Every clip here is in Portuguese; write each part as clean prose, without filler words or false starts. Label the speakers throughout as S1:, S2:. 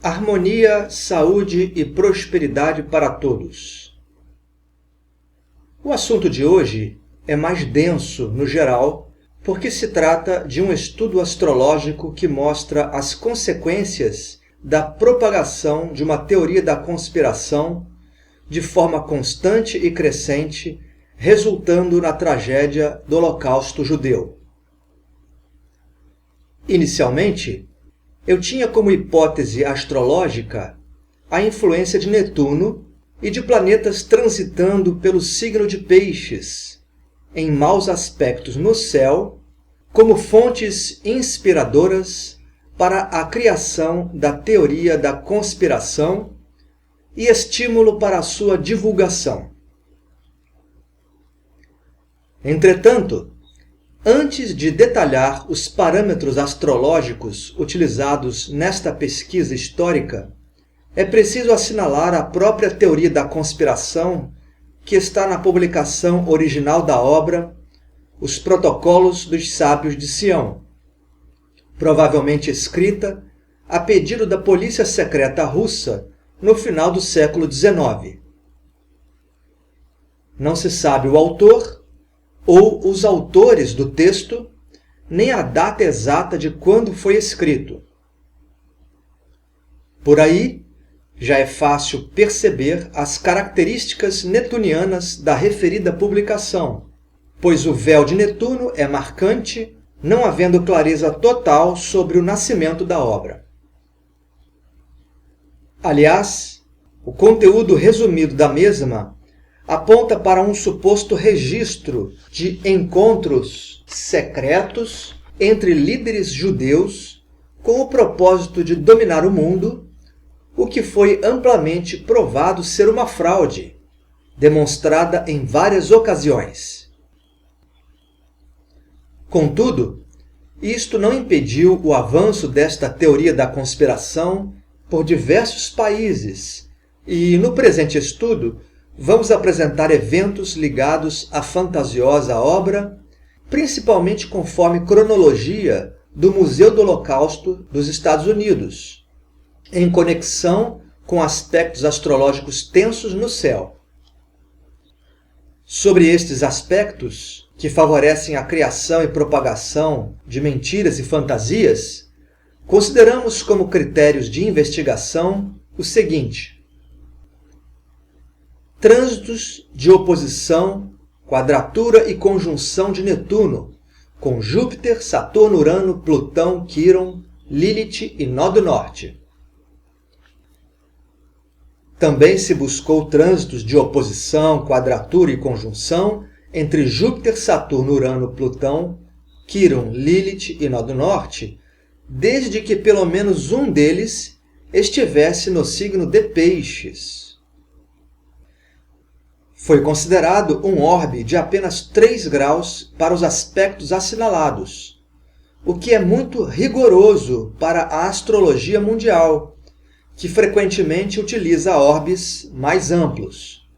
S1: Harmonia, saúde e prosperidade para todos. O assunto de hoje é mais denso no geral, porque se trata de um estudo astrológico que mostra as consequências da propagação de uma teoria da conspiração de forma constante e crescente, resultando na tragédia do Holocausto judeu. Inicialmente, eu tinha como hipótese astrológica a influência de Netuno e de planetas transitando pelo signo de Peixes, em maus aspectos no céu, como fontes inspiradoras para a criação da teoria da conspiração e estímulo para a sua divulgação. Entretanto, antes de detalhar os parâmetros astrológicos utilizados nesta pesquisa histórica, é preciso assinalar a própria teoria da conspiração que está na publicação original da obra Os Protocolos dos Sábios de Sião, provavelmente escrita a pedido da polícia secreta russa no final do século XIX. Não se sabe o autor ou os autores do texto, nem a data exata de quando foi escrito. Por aí, já é fácil perceber as características netunianas da referida publicação, pois o véu de Netuno é marcante, não havendo clareza total sobre o nascimento da obra. Aliás, o conteúdo resumido da mesma aponta para um suposto registro de encontros secretos entre líderes judeus com o propósito de dominar o mundo, o que foi amplamente provado ser uma fraude, demonstrada em várias ocasiões. Contudo, isto não impediu o avanço desta teoria da conspiração por diversos países e, no presente estudo, vamos apresentar eventos ligados à fantasiosa obra, principalmente conforme cronologia do Museu do Holocausto dos Estados Unidos, em conexão com aspectos astrológicos tensos no céu. Sobre estes aspectos, que favorecem a criação e propagação de mentiras e fantasias, consideramos como critérios de investigação o seguinte: trânsitos de oposição, quadratura e conjunção de Netuno, com Júpiter, Saturno, Urano, Plutão, Quíron, Lilith e Nó do Norte. Também se buscou trânsitos de oposição, quadratura e conjunção entre Júpiter, Saturno, Urano, Plutão, Quíron, Lilith e Nó do Norte, desde que pelo menos um deles estivesse no signo de Peixes. Foi considerado um orbe de apenas 3 graus para os aspectos assinalados, o que é muito rigoroso para a astrologia mundial, que frequentemente utiliza orbes mais amplos.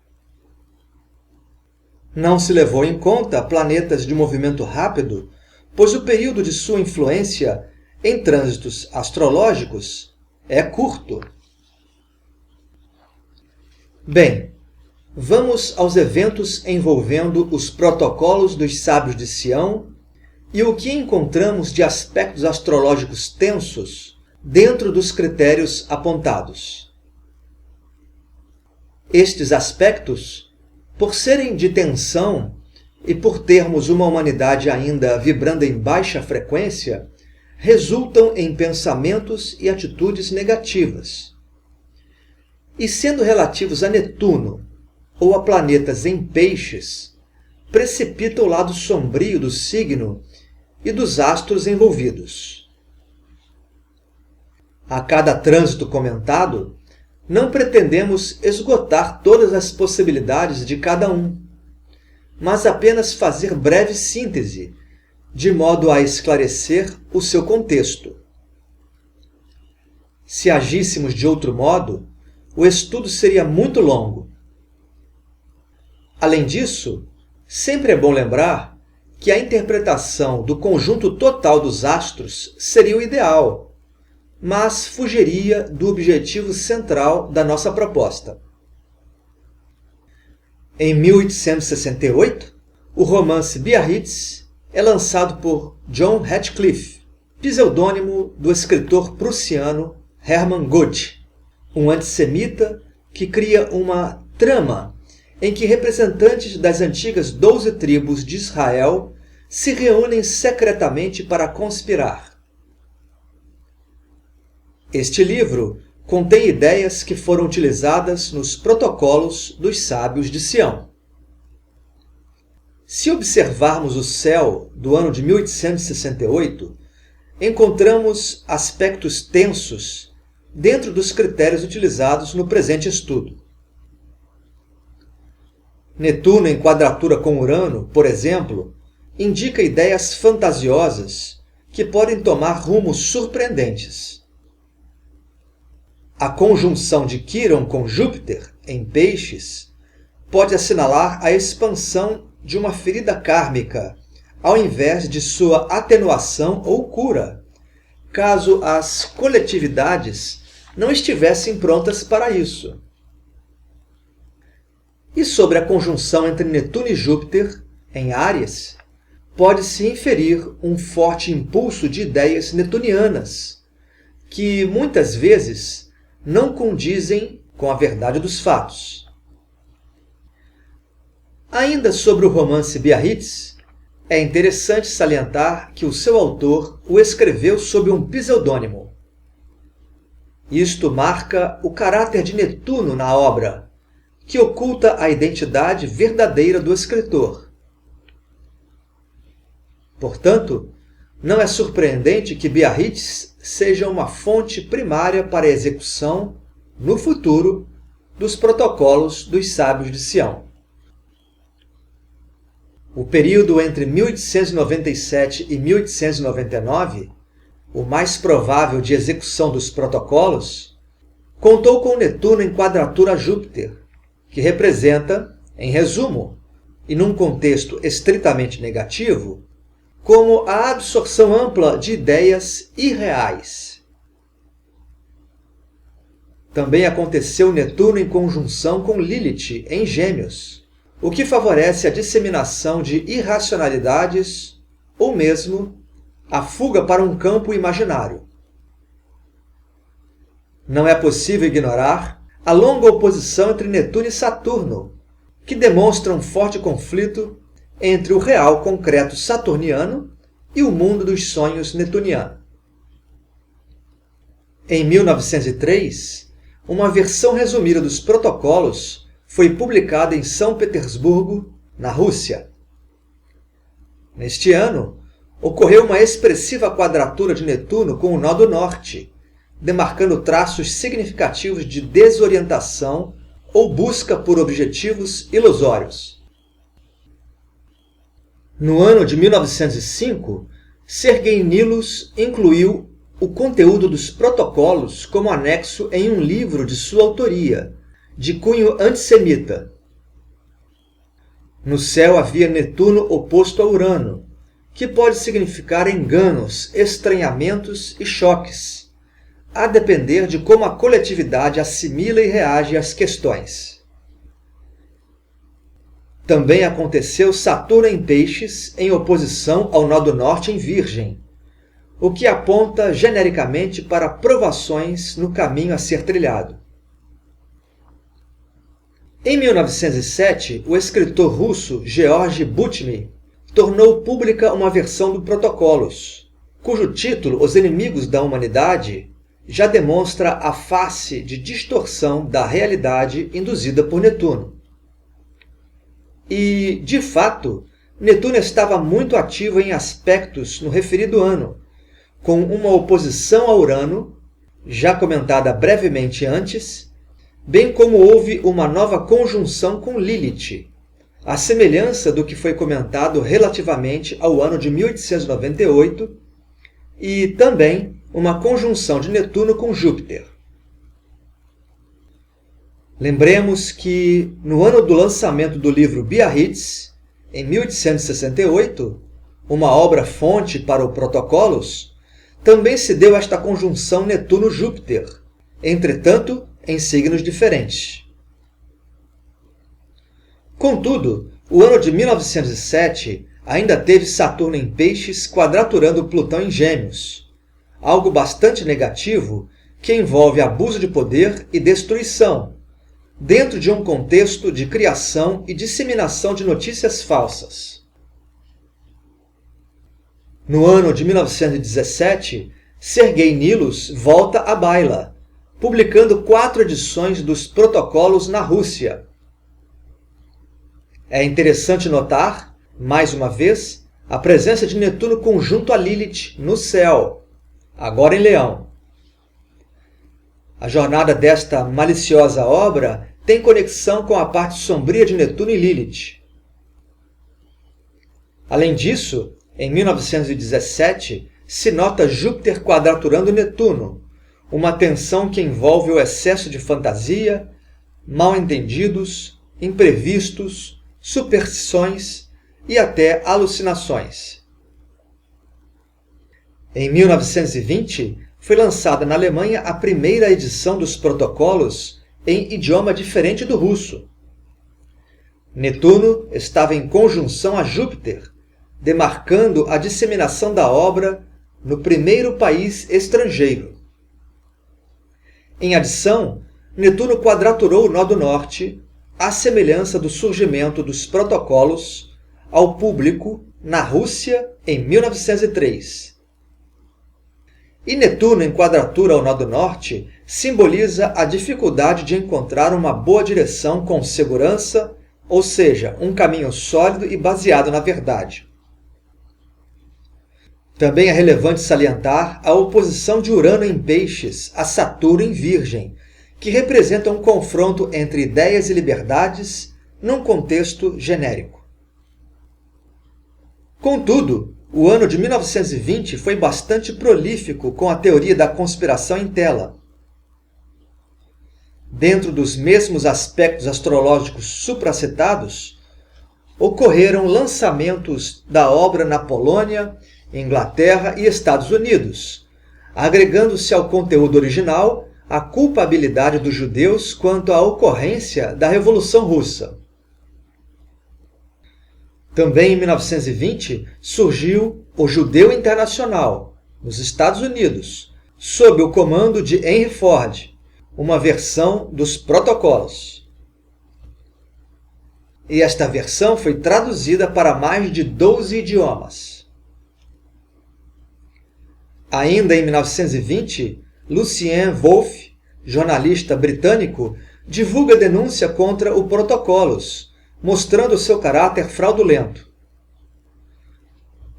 S1: Não se levou em conta planetas de movimento rápido, pois o período de sua influência em trânsitos astrológicos é curto. Bem, vamos aos eventos envolvendo os protocolos dos sábios de Sião e o que encontramos de aspectos astrológicos tensos dentro dos critérios apontados. Estes aspectos, por serem de tensão e por termos uma humanidade ainda vibrando em baixa frequência, resultam em pensamentos e atitudes negativas. E sendo relativos a Netuno, ou a planetas em Peixes, precipita o lado sombrio do signo e dos astros envolvidos. A cada trânsito comentado, não pretendemos esgotar todas as possibilidades de cada um, mas apenas fazer breve síntese, de modo a esclarecer o seu contexto. Se agíssemos de outro modo, o estudo seria muito longo. Além disso, sempre é bom lembrar que a interpretação do conjunto total dos astros seria o ideal, mas fugiria do objetivo central da nossa proposta. Em 1868, o romance Biarritz é lançado por John Radcliffe, pseudônimo do escritor prussiano Hermann Gödde, um antissemita que cria uma trama em que representantes das antigas 12 tribos de Israel se reúnem secretamente para conspirar. Este livro contém ideias que foram utilizadas nos protocolos dos sábios de Sião. Se observarmos o céu do ano de 1868, encontramos aspectos tensos dentro dos critérios utilizados no presente estudo. Netuno em quadratura com Urano, por exemplo, indica ideias fantasiosas que podem tomar rumos surpreendentes. A conjunção de Quirón com Júpiter, em Peixes, pode assinalar a expansão de uma ferida kármica, ao invés de sua atenuação ou cura, caso as coletividades não estivessem prontas para isso. E sobre a conjunção entre Netuno e Júpiter, em Áries, pode-se inferir um forte impulso de ideias netunianas, que muitas vezes não condizem com a verdade dos fatos. Ainda sobre o romance Biarritz, é interessante salientar que o seu autor o escreveu sob um pseudônimo. Isto marca o caráter de Netuno na obra, que oculta a identidade verdadeira do escritor. Portanto, não é surpreendente que Biarritz seja uma fonte primária para a execução, no futuro, dos protocolos dos sábios de Sião. O período entre 1897 e 1899, o mais provável de execução dos protocolos, contou com Netuno em quadratura a Júpiter, que representa, em resumo, e num contexto estritamente negativo, como a absorção ampla de ideias irreais. Também aconteceu Netuno em conjunção com Lilith, em Gêmeos, o que favorece a disseminação de irracionalidades ou mesmo a fuga para um campo imaginário. Não é possível ignorar a longa oposição entre Netuno e Saturno, que demonstra um forte conflito entre o real concreto saturniano e o mundo dos sonhos netuniano. Em 1903, uma versão resumida dos protocolos foi publicada em São Petersburgo, na Rússia. Neste ano, ocorreu uma expressiva quadratura de Netuno com o nó do norte, demarcando traços significativos de desorientação ou busca por objetivos ilusórios. No ano de 1905, Sergei Nilus incluiu o conteúdo dos protocolos como anexo em um livro de sua autoria, de cunho antissemita. No céu havia Netuno oposto a Urano, que pode significar enganos, estranhamentos e choques, a depender de como a coletividade assimila e reage às questões. Também aconteceu Saturno em Peixes em oposição ao nó do norte em Virgem, o que aponta genericamente para provações no caminho a ser trilhado. Em 1907, o escritor russo Georgy Butmi tornou pública uma versão do Protocolos, cujo título, Os Inimigos da Humanidade, já demonstra a face de distorção da realidade induzida por Netuno. E, de fato, Netuno estava muito ativo em aspectos no referido ano, com uma oposição a Urano, já comentada brevemente antes, bem como houve uma nova conjunção com Lilith, à semelhança do que foi comentado relativamente ao ano de 1898, e também uma conjunção de Netuno com Júpiter. Lembremos que, no ano do lançamento do livro Biarritz, em 1868, uma obra-fonte para o Protocolos, também se deu esta conjunção Netuno-Júpiter, entretanto em signos diferentes. Contudo, o ano de 1907 ainda teve Saturno em Peixes quadraturando Plutão em Gêmeos, algo bastante negativo que envolve abuso de poder e destruição, dentro de um contexto de criação e disseminação de notícias falsas. No ano de 1917, Sergei Nilus volta à baila, publicando 4 edições dos Protocolos na Rússia. É interessante notar, mais uma vez, a presença de Netuno conjunto a Lilith no céu, agora em Leão. A jornada desta maliciosa obra tem conexão com a parte sombria de Netuno e Lilith. Além disso, em 1917, se nota Júpiter quadraturando Netuno, uma tensão que envolve o excesso de fantasia, mal-entendidos, imprevistos, superstições e até alucinações. Em 1920, foi lançada na Alemanha a primeira edição dos protocolos em idioma diferente do russo. Netuno estava em conjunção a Júpiter, demarcando a disseminação da obra no primeiro país estrangeiro. Em adição, Netuno quadraturou o nó do norte, à semelhança do surgimento dos protocolos ao público na Rússia em 1903. E Netuno em quadratura ao nó do norte simboliza a dificuldade de encontrar uma boa direção com segurança, ou seja, um caminho sólido e baseado na verdade. Também é relevante salientar a oposição de Urano em Peixes a Saturno em Virgem, que representa um confronto entre ideias e liberdades num contexto genérico. Contudo, o ano de 1920 foi bastante prolífico com a teoria da conspiração em tela. Dentro dos mesmos aspectos astrológicos supracitados, ocorreram lançamentos da obra na Polônia, Inglaterra e Estados Unidos, agregando-se ao conteúdo original a culpabilidade dos judeus quanto à ocorrência da Revolução Russa. Também em 1920 surgiu o Judeu Internacional, nos Estados Unidos, sob o comando de Henry Ford, uma versão dos protocolos. E esta versão foi traduzida para mais de 12 idiomas. Ainda em 1920, Lucien Wolff, jornalista britânico, divulga denúncia contra o Protocolos, mostrando seu caráter fraudulento.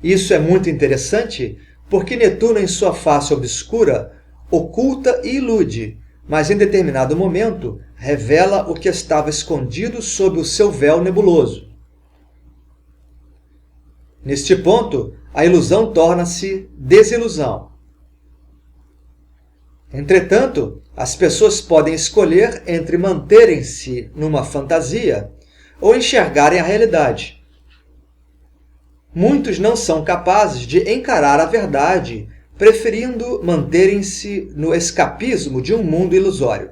S1: Isso é muito interessante porque Netuno, em sua face obscura, oculta e ilude, mas em determinado momento revela o que estava escondido sob o seu véu nebuloso. Neste ponto, a ilusão torna-se desilusão. Entretanto, as pessoas podem escolher entre manterem-se numa fantasia ou enxergarem a realidade. Muitos não são capazes de encarar a verdade, preferindo manterem-se no escapismo de um mundo ilusório.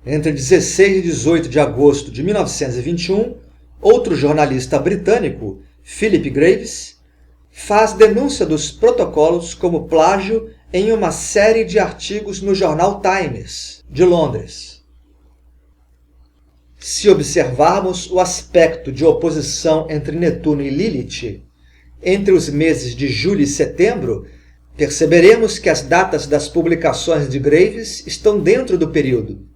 S1: Entre 16 e 18 de agosto de 1921, outro jornalista britânico, Philip Graves, faz denúncia dos protocolos como plágio em uma série de artigos no jornal Times, de Londres. Se observarmos o aspecto de oposição entre Netuno e Lilith, entre os meses de julho e setembro, perceberemos que as datas das publicações de Graves estão dentro do período.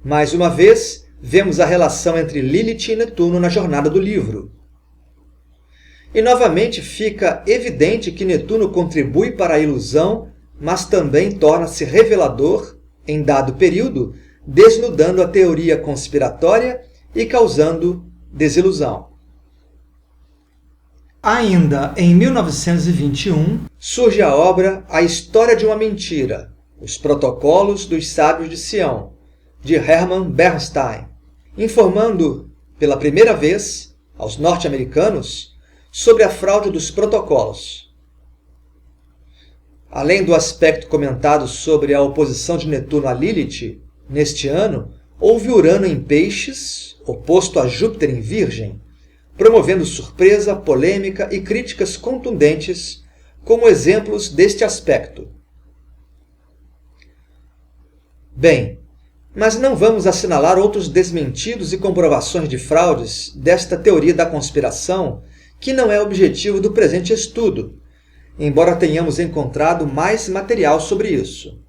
S1: Mais uma vez, vemos a relação entre Lilith e Netuno na jornada do livro. E novamente fica evidente que Netuno contribui para a ilusão, mas também torna-se revelador, em dado período, desnudando a teoria conspiratória e causando desilusão. Ainda em 1921, surge a obra A História de uma Mentira, Os Protocolos dos Sábios de Sião, de Hermann Bernstein, informando, pela primeira vez, aos norte-americanos, sobre a fraude dos protocolos. Além do aspecto comentado sobre a oposição de Netuno a Lilith, neste ano, houve Urano em Peixes, oposto a Júpiter em Virgem, promovendo surpresa, polêmica e críticas contundentes como exemplos deste aspecto. Bem, mas não vamos assinalar outros desmentidos e comprovações de fraudes desta teoria da conspiração, que não é objetivo do presente estudo, embora tenhamos encontrado mais material sobre isso.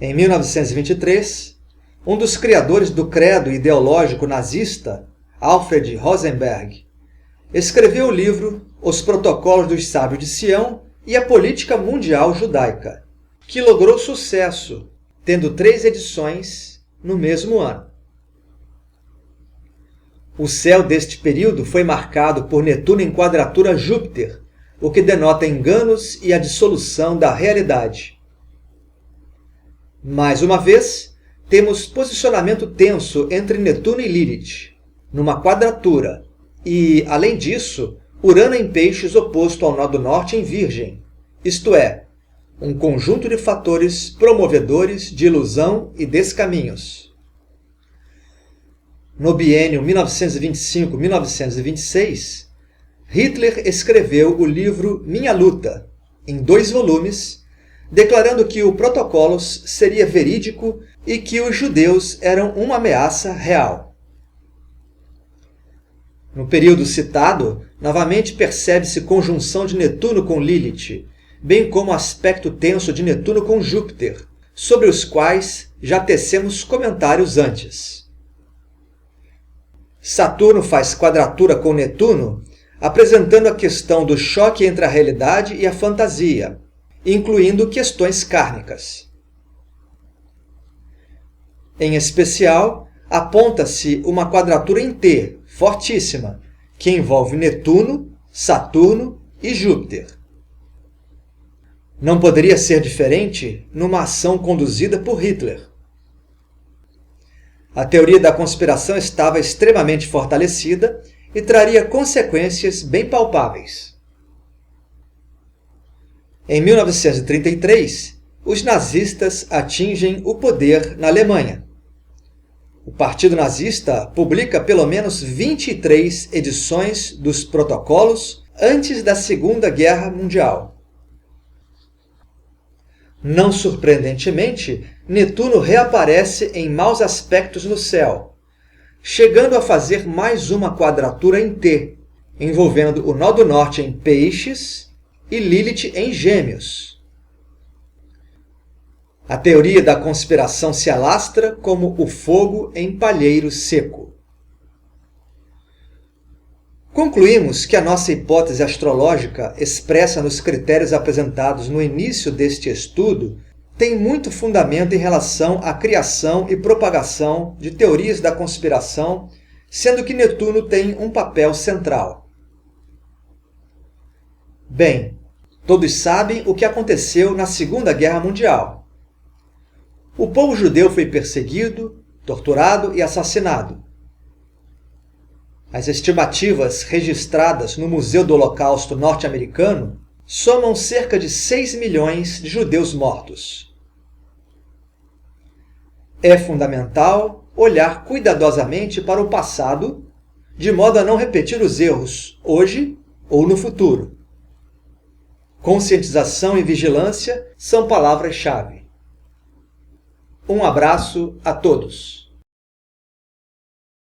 S1: Em 1923, um dos criadores do credo ideológico nazista, Alfred Rosenberg, escreveu o livro Os Protocolos dos Sábios de Sião e a Política Mundial Judaica, que logrou sucesso, tendo 3 edições no mesmo ano. O céu deste período foi marcado por Netuno em quadratura a Júpiter, o que denota enganos e a dissolução da realidade. Mais uma vez, temos posicionamento tenso entre Netuno e Lilith, numa quadratura, e, além disso, Urano em Peixes oposto ao nó do norte em Virgem, isto é, um conjunto de fatores promovedores de ilusão e descaminhos. No biênio 1925-1926, Hitler escreveu o livro Minha Luta, em 2 volumes, declarando que o Protocolos seria verídico e que os judeus eram uma ameaça real. No período citado, novamente percebe-se conjunção de Netuno com Lilith, bem como aspecto tenso de Netuno com Júpiter, sobre os quais já tecemos comentários antes. Saturno faz quadratura com Netuno, apresentando a questão do choque entre a realidade e a fantasia, incluindo questões kármicas. Em especial, aponta-se uma quadratura em T, fortíssima, que envolve Netuno, Saturno e Júpiter. Não poderia ser diferente numa ação conduzida por Hitler. A teoria da conspiração estava extremamente fortalecida e traria consequências bem palpáveis. Em 1933, os nazistas atingem o poder na Alemanha. O Partido Nazista publica pelo menos 23 edições dos protocolos antes da Segunda Guerra Mundial. Não surpreendentemente, Netuno reaparece em maus aspectos no céu, chegando a fazer mais uma quadratura em T, envolvendo o nó do norte em Peixes e Lilith em Gêmeos. A teoria da conspiração se alastra como o fogo em palheiro seco. Concluímos que a nossa hipótese astrológica, expressa nos critérios apresentados no início deste estudo, tem muito fundamento em relação à criação e propagação de teorias da conspiração, sendo que Netuno tem um papel central. Bem, todos sabem o que aconteceu na Segunda Guerra Mundial. O povo judeu foi perseguido, torturado e assassinado. As estimativas registradas no Museu do Holocausto norte-americano somam cerca de 6 milhões de judeus mortos. É fundamental olhar cuidadosamente para o passado, de modo a não repetir os erros hoje ou no futuro. Conscientização e vigilância são palavras-chave. Um abraço a todos.